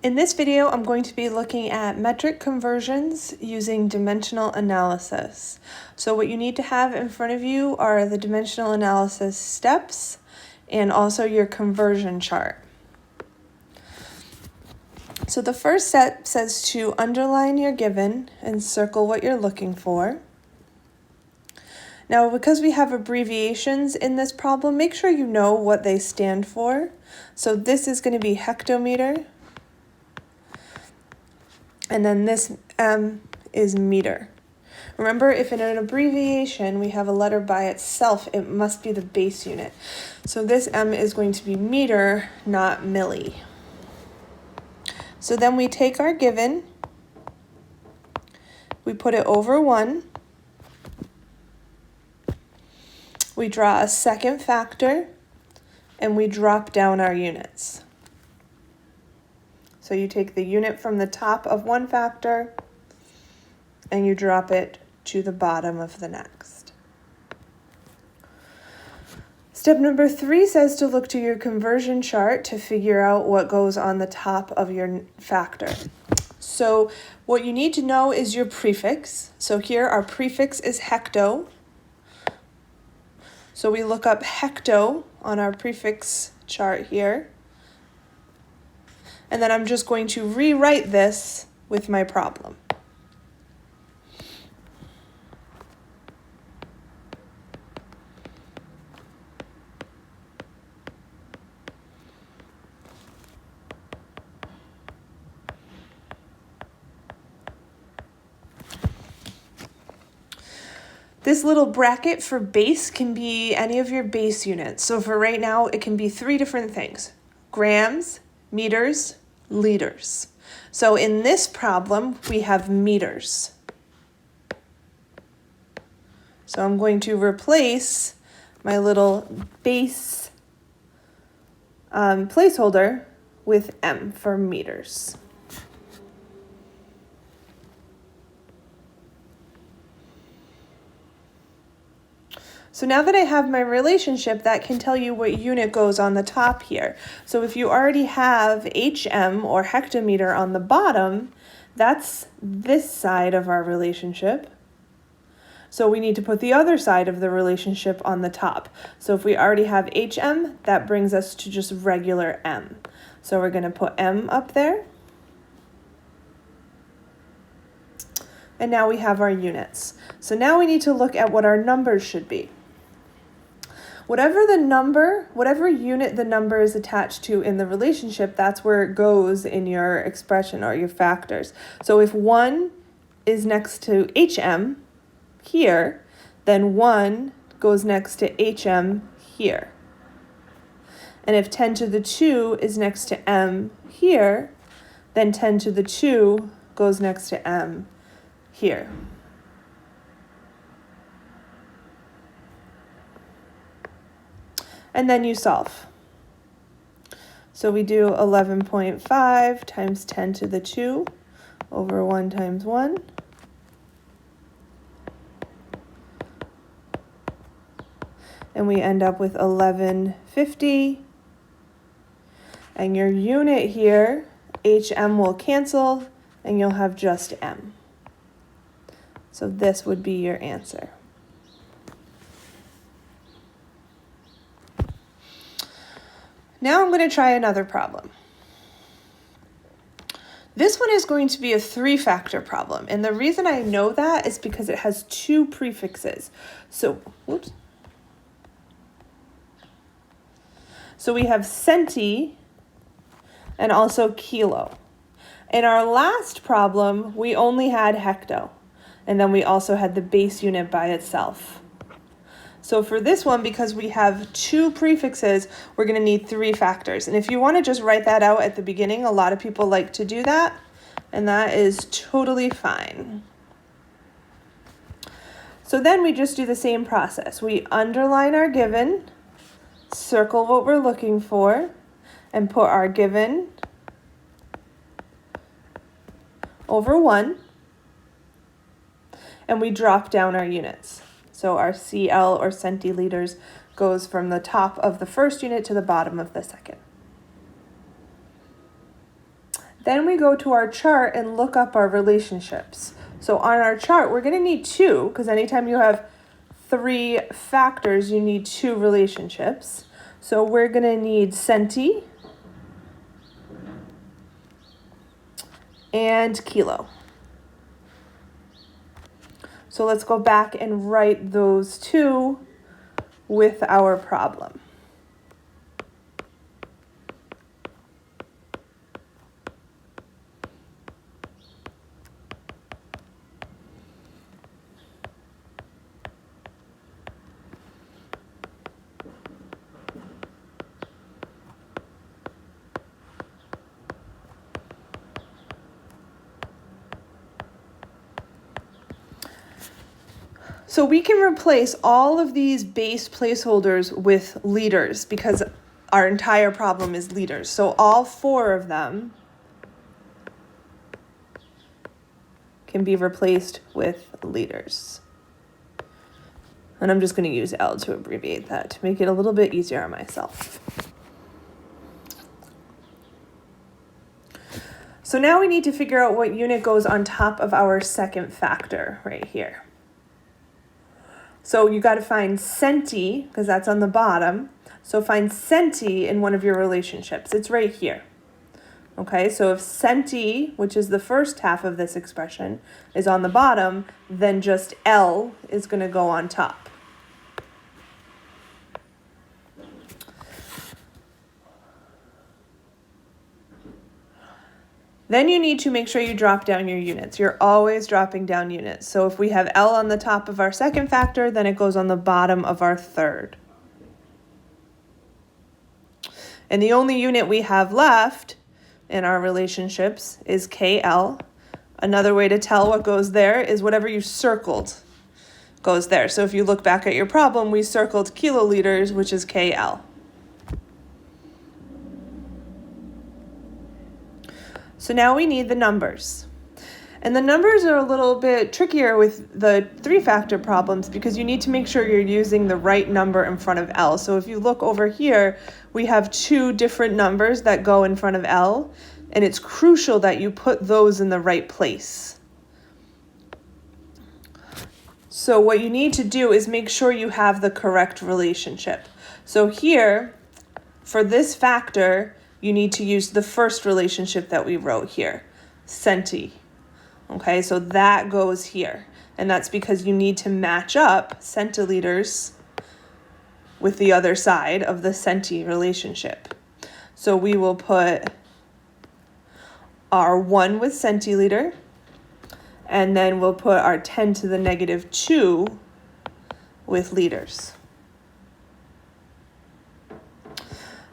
In this video, I'm going to be looking at metric conversions using dimensional analysis. So what you need to have in front of you are the dimensional analysis steps and also your conversion chart. So the first step says to underline your given and circle what you're looking for. Now, because we have abbreviations in this problem, make sure you know what they stand for. So this is going to be hectometer. And then this M is meter. Remember, if in an abbreviation we have a letter by itself, it must be the base unit. So this M is going to be meter, not milli. So then we take our given, we put it over 1, we draw a second factor, and we drop down our units. So you take the unit from the top of one factor and you drop it to the bottom of the next. Step number 3 says to look to your conversion chart to figure out what goes on the top of your factor. So what you need to know is your prefix. So here our prefix is hecto. So we look up hecto on our prefix chart here. And then I'm just going to rewrite this with my problem. This little bracket for base can be any of your base units. So for right now, it can be 3 different things: grams, meters, liters. So in this problem, we have meters. So I'm going to replace my little base placeholder with M for meters. So now that I have my relationship, that can tell you what unit goes on the top here. So if you already have HM or hectometer on the bottom, that's this side of our relationship. So we need to put the other side of the relationship on the top. So if we already have HM, that brings us to just regular M. So we're going to put M up there. And now we have our units. So now we need to look at what our numbers should be. Whatever unit the number is attached to in the relationship, that's where it goes in your expression or your factors. So if 1 is next to HM here, then 1 goes next to HM here. And if 10 to the 2 is next to M here, then 10 to the 2 goes next to M here. And then you solve. So we do 11.5 times 10 to the 2 over 1 times 1. And we end up with 1150. And your unit here, HM, will cancel, and you'll have just M. So this would be your answer. Now I'm going to try another problem. This one is going to be a 3-factor problem, and the reason I know that is because it has 2 prefixes. So we have centi and also kilo. In our last problem, we only had hecto, and then we also had the base unit by itself. So for this one, because we have 2 prefixes, we're going to need 3 factors. And if you want to just write that out at the beginning, a lot of people like to do that, and that is totally fine. So then we just do the same process. We underline our given, circle what we're looking for, and put our given over 1, and we drop down our units. So our CL or centiliters goes from the top of the first unit to the bottom of the second. Then we go to our chart and look up our relationships. So on our chart, we're going to need 2, because anytime you have 3 factors, you need 2 relationships. So we're going to need centi and kilo. So let's go back and write those 2 with our problem. So we can replace all of these base placeholders with liters because our entire problem is liters. So all 4 of them can be replaced with liters. And I'm just going to use L to abbreviate that to make it a little bit easier on myself. So now we need to figure out what unit goes on top of our second factor right here. So you got to find centi, because that's on the bottom. So find centi in one of your relationships. It's right here. Okay, so if centi, which is the first half of this expression, is on the bottom, then just L is going to go on top. Then you need to make sure you drop down your units. You're always dropping down units. So if we have L on the top of our second factor, then it goes on the bottom of our third. And the only unit we have left in our relationships is KL. Another way to tell what goes there is whatever you circled goes there. So if you look back at your problem, we circled kiloliters, which is KL. So now we need the numbers. And the numbers are a little bit trickier with the 3-factor problems because you need to make sure you're using the right number in front of L. So if you look over here, we have 2 different numbers that go in front of L, and it's crucial that you put those in the right place. So what you need to do is make sure you have the correct relationship. So here, for this factor, you need to use the first relationship that we wrote here, centi. Okay, so that goes here. And that's because you need to match up centiliters with the other side of the centi relationship. So we will put our 1 with centiliter, and then we'll put our 10 to the negative 2 with liters.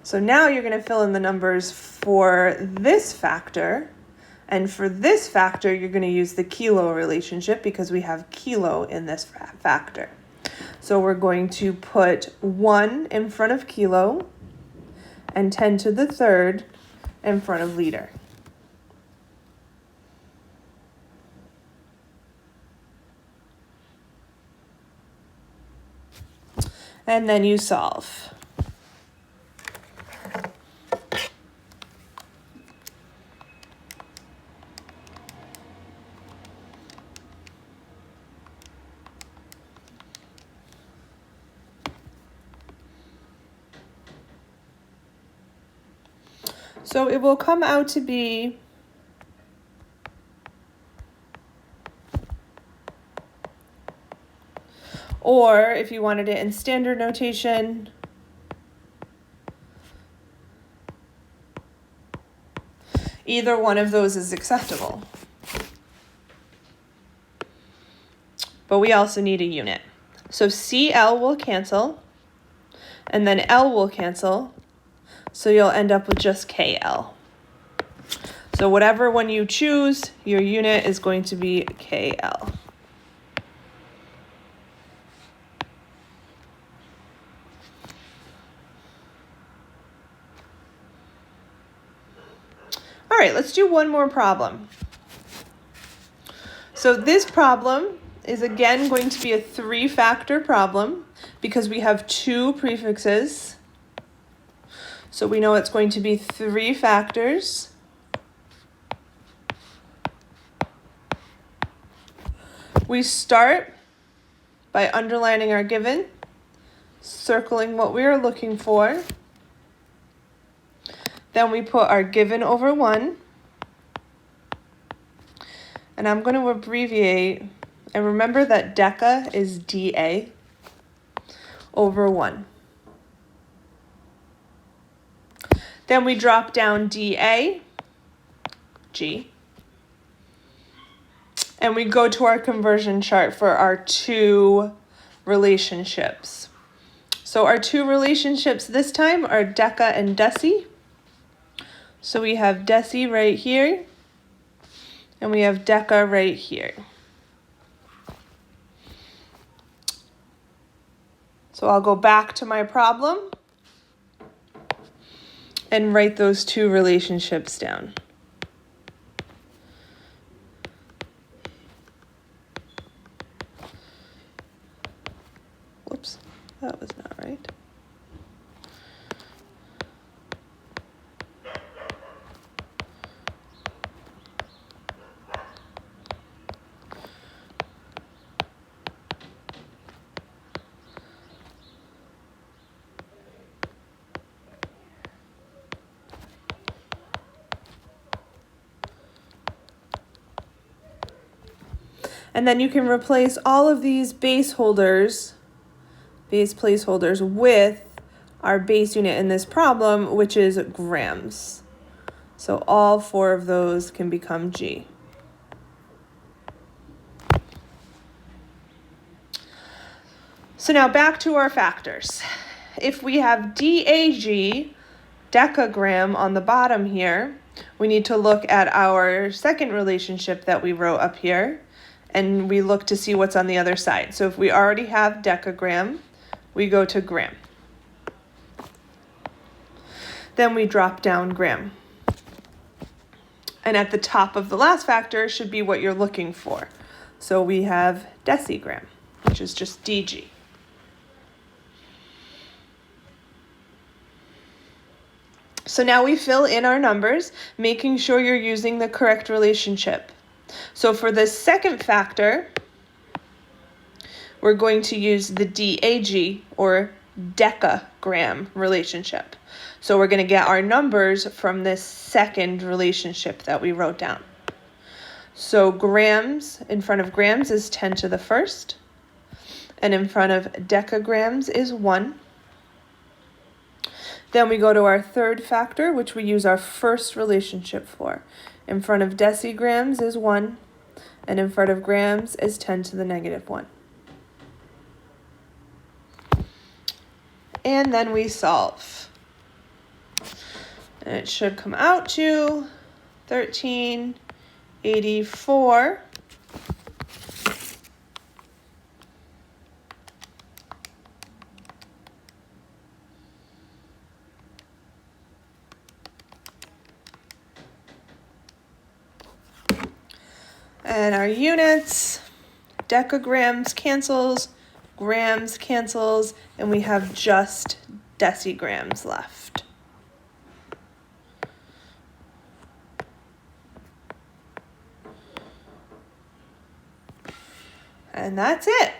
So now you're going to fill in the numbers for this factor. And for this factor, you're going to use the kilo relationship because we have kilo in this factor. So we're going to put 1 in front of kilo and 10 to the third in front of liter. And then you solve. So it will come out to be or if you wanted it in standard notation, either one of those is acceptable. But we also need a unit. So CL will cancel, and then L will cancel. So you'll end up with just KL. So whatever one you choose, your unit is going to be KL. All right, let's do one more problem. So this problem is again going to be a 3-factor problem because we have 2 prefixes. So we know it's going to be 3 factors. We start by underlining our given, circling what we are looking for. Then we put our given over 1. And I'm going to abbreviate, and remember that deca is dA over 1. Then we drop down dA, G, and we go to our conversion chart for our 2 relationships. So our 2 relationships this time are deca and deci. So we have deci right here, and we have deca right here. So I'll go back to my problem and write those 2 relationships down. Whoops, that was not right. And then you can replace all of these base placeholders with our base unit in this problem, which is grams. So all 4 of those can become G. So now back to our factors. If we have DAG, decagram, on the bottom here, we need to look at our second relationship that we wrote up here, and we look to see what's on the other side. So if we already have decagram, we go to gram. Then we drop down gram. And at the top of the last factor should be what you're looking for. So we have decigram, which is just DG. So now we fill in our numbers, making sure you're using the correct relationship. So for the second factor, we're going to use the DAG, or decagram, relationship. So we're going to get our numbers from this second relationship that we wrote down. So grams in front of grams is 10 to the first, and in front of decagrams is 1. Then we go to our third factor, which we use our first relationship for. In front of decigrams is 1, and in front of grams is 10 to the negative 1. And then we solve. And it should come out to 1384. And our units, decagrams cancels, grams cancels, and we have just decigrams left. And that's it.